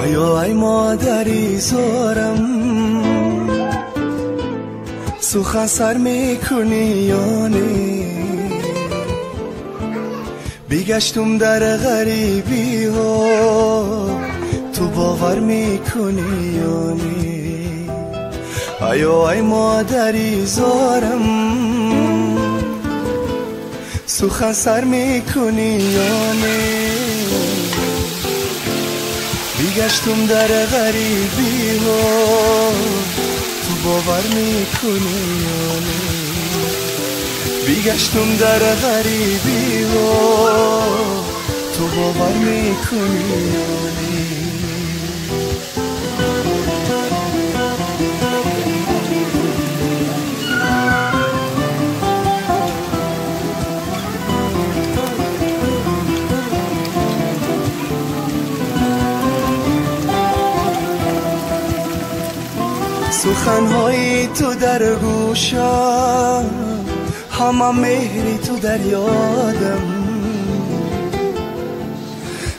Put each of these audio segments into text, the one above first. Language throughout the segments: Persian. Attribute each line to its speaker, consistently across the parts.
Speaker 1: ای مادری زارم سخن سر میکنی یا نه؟ بیگشتم در غریبی ها تو باور میکنی یا نه؟ ای مادری زارم سخن سر میکنی یا نه؟ بیگشتم در غریبی ها تو باور میکنی یا نه؟ بیگشتم در غریبی ها تو باور میکنی یا نه؟ سخنهای تو در گوشم همه مهری تو در یادم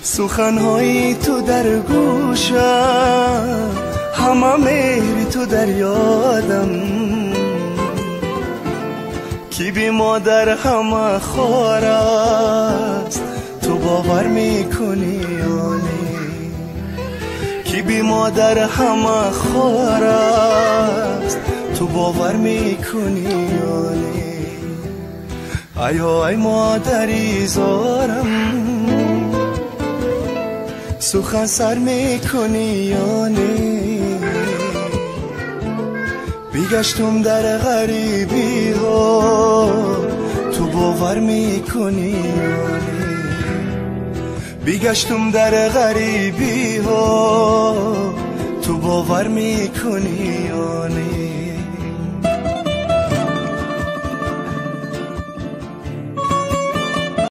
Speaker 1: سخنهای تو در گوشم همه مهری تو در یادم کی بی مادر همه خوار است تو باور میکنی یا نه؟ کی بی مادر همه خوار است تو باور میکنی یا نه؟ ای مادری زارم سخن سر میکنی یا نه؟ بیگشتم در غریبی ها تو باور میکنی یا نه؟ بیگشتم در غریبی ها تو باور میکنی یا نه؟